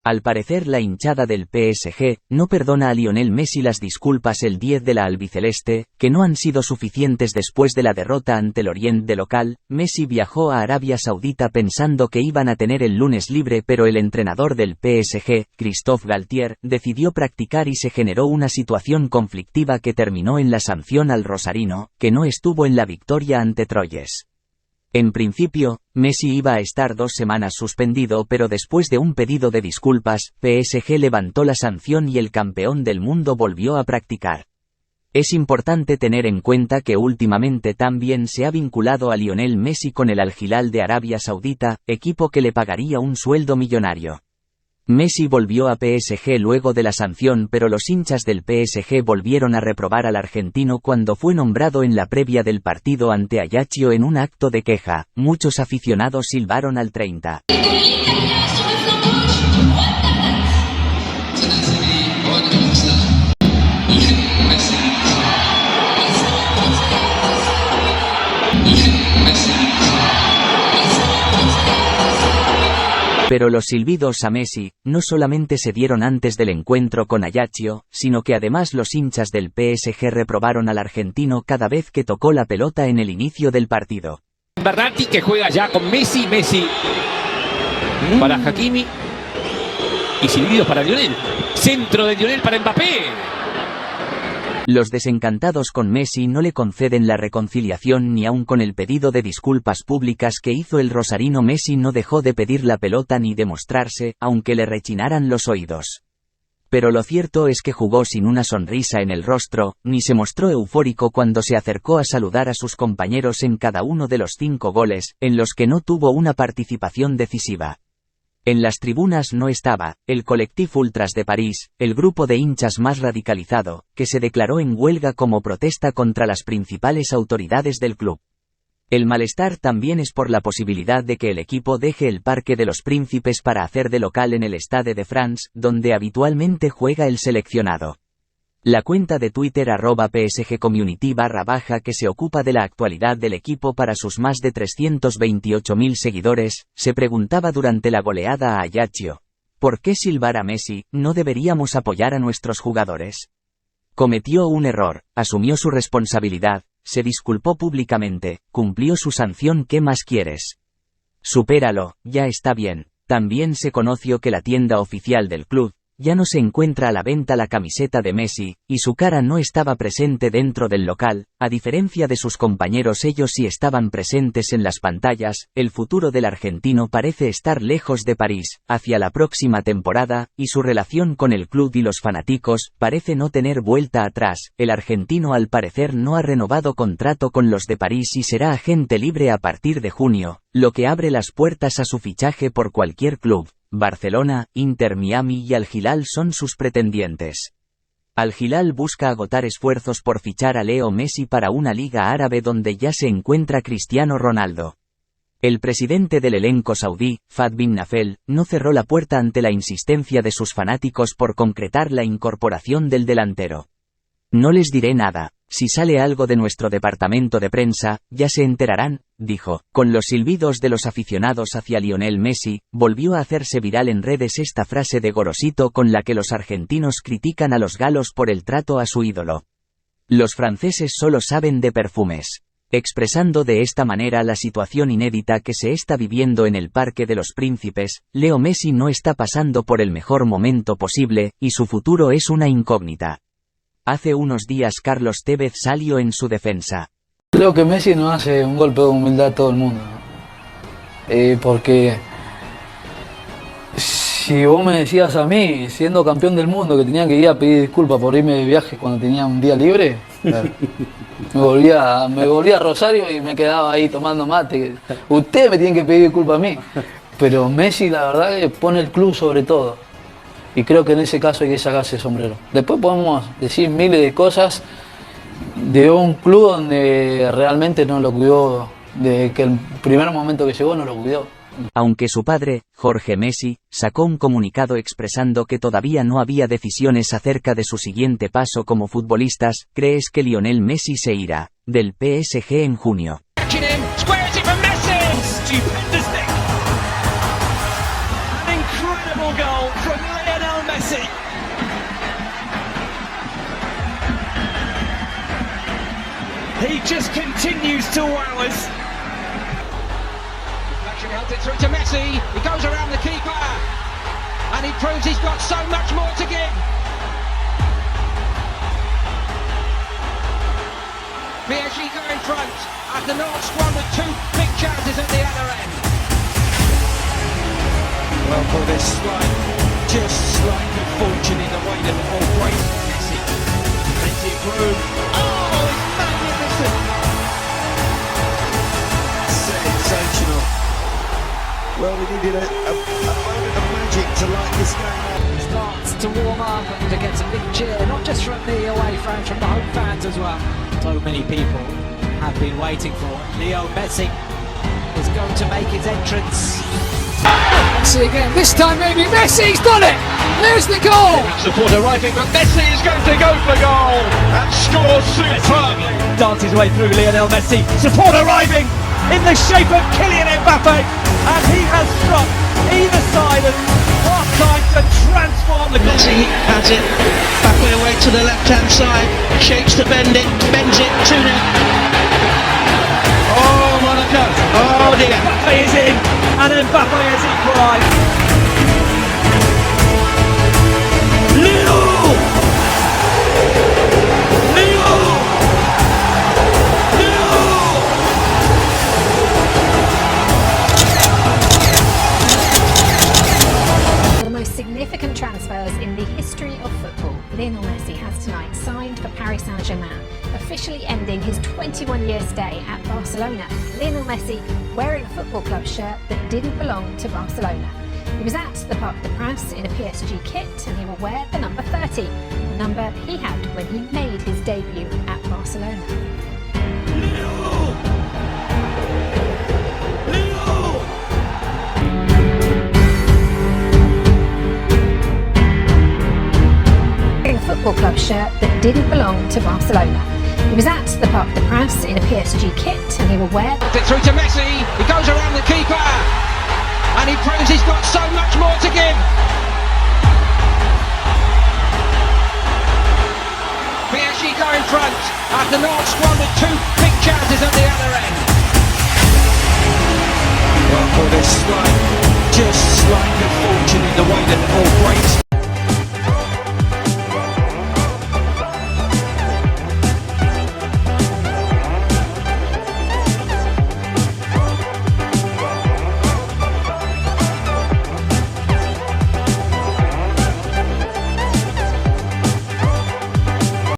Al parecer la hinchada del PSG no perdona a Lionel Messi las disculpas el 10 de la albiceleste, que no han sido suficientes después de la derrota ante el Orient de local. Messi viajó a Arabia Saudita pensando que iban a tener el lunes libre, pero el entrenador del PSG, Christophe Galtier, decidió practicar y se generó una situación conflictiva que terminó en la sanción al rosarino, que no estuvo en la victoria ante Troyes. En principio, Messi iba a estar 2 semanas suspendido, pero después de un pedido de disculpas, PSG levantó la sanción y el campeón del mundo volvió a practicar. Es importante tener en cuenta que últimamente también se ha vinculado a Lionel Messi con el Al Hilal de Arabia Saudita, equipo que le pagaría un sueldo millonario. Messi volvió a PSG luego de la sanción, pero los hinchas del PSG volvieron a reprobar al argentino cuando fue nombrado en la previa del partido ante Ajaccio en un acto de queja. Muchos aficionados silbaron al 30. Pero los silbidos a Messi no solamente se dieron antes del encuentro con Ajaccio, sino que además los hinchas del PSG reprobaron al argentino cada vez que tocó la pelota en el inicio del partido. Bernati que juega ya con Messi, para Hakimi y silbidos para Lionel. Centro de Lionel para Mbappé. Los desencantados con Messi no le conceden la reconciliación ni aun con el pedido de disculpas públicas que hizo el rosarino. Messi no dejó de pedir la pelota ni de mostrarse, aunque le rechinaran los oídos. Pero lo cierto es que jugó sin una sonrisa en el rostro, ni se mostró eufórico cuando se acercó a saludar a sus compañeros en cada uno de los 5 goles, en los que no tuvo una participación decisiva. En las tribunas no estaba el Collectif Ultras de París, el grupo de hinchas más radicalizado, que se declaró en huelga como protesta contra las principales autoridades del club. El malestar también es por la posibilidad de que el equipo deje el Parque de los Príncipes para hacer de local en el Stade de France, donde habitualmente juega el seleccionado. La cuenta de Twitter @PSGCommunity _ que se ocupa de la actualidad del equipo para sus más de 328.000 seguidores, se preguntaba durante la goleada a Ajaccio: ¿por qué silbar a Messi? ¿No deberíamos apoyar a nuestros jugadores? Cometió un error, asumió su responsabilidad, se disculpó públicamente, cumplió su sanción. ¿Qué más quieres? Supéralo, ya está bien. También se conoció que la tienda oficial del club ya no se encuentra a la venta la camiseta de Messi, y su cara no estaba presente dentro del local. A diferencia de sus compañeros, ellos sí estaban presentes en las pantallas. El futuro del argentino parece estar lejos de París, hacia la próxima temporada, y su relación con el club y los fanáticos parece no tener vuelta atrás. El argentino al parecer no ha renovado contrato con los de París y será agente libre a partir de junio, lo que abre las puertas a su fichaje por cualquier club. Barcelona, Inter Miami y Al Hilal son sus pretendientes. Al Hilal busca agotar esfuerzos por fichar a Leo Messi para una liga árabe donde ya se encuentra Cristiano Ronaldo. El presidente del elenco saudí, Fahd bin Nafel, no cerró la puerta ante la insistencia de sus fanáticos por concretar la incorporación del delantero. No les diré nada. Si sale algo de nuestro departamento de prensa, ya se enterarán, dijo. Con los silbidos de los aficionados hacia Lionel Messi, volvió a hacerse viral en redes esta frase de Gorosito con la que los argentinos critican a los galos por el trato a su ídolo. Los franceses solo saben de perfumes. Expresando de esta manera la situación inédita que se está viviendo en el Parque de los Príncipes, Leo Messi no está pasando por el mejor momento posible, y su futuro es una incógnita. Hace unos días Carlos Tevez salió en su defensa. Creo que Messi nos hace un golpe de humildad a todo el mundo, porque si vos me decías a mí, siendo campeón del mundo, que tenía que ir a pedir disculpas por irme de viaje cuando tenía un día libre, me volvía a Rosario y me quedaba ahí tomando mate. Ustedes me tienen que pedir disculpas a mí, pero Messi la verdad que pone el club sobre todo. Y creo que en ese caso hay que sacarse el sombrero. Después podemos decir miles de cosas de un club donde realmente no lo cuidó, de que el primer momento que llegó no lo cuidó. Aunque su padre, Jorge Messi, sacó un comunicado expresando que todavía no había decisiones acerca de su siguiente paso como futbolistas, ¿crees que Lionel Messi se irá del PSG en junio? Goal from Messi. He just continues to wow us. Deflection helped it through to Messi. He goes around the keeper. And he proves he's got so much more to give. PSG go in front as the North squandered two big chances at the other end. Well, for this just slight good fortune in the way that all great Messi. Plenty of room. Oh, it's magnificent. Sensational. Well, we needed a moment of magic to light this game. Starts to warm up and to get some big cheer, not just from the away fans, from the home fans as well. So many people have been waiting for Leo Messi is going to make his entrance. Messi again, this time maybe Messi's done it! There's the goal! Support arriving, but Messi is going to go for goal and score superbly. Dances his way through Lionel Messi. Support arriving in the shape of Kylian Mbappe. And he has struck either side and half-time to transform the goal. Messi has it, Mbappe away to the left-hand side, shakes to bend it, bends it, 2-0. Oh, Monaco. Oh dear. Mbappe is in, and Mbappe has equalised. Leo! Leo! Leo! The most significant transfers in the history of football, Lionel Messi has tonight signed for Paris Saint-Germain, officially ending his 21-year stay at Barcelona. Lionel Messi wearing a football club shirt that didn't belong to Barcelona. He was at the Parc des Princes in a PSG kit and he will wear the number 30, the number he had when he made his debut at Barcelona. Wearing a football club shirt that didn't belong to Barcelona. He was at the Parc des Princes in a PSG kit and he will wear It through to Messi. He goes around the keeper. And he proves he's got so much more to give. PSG go in front as the North squandered two big chances at the other end. Well, for this just slight good fortune in the way that all great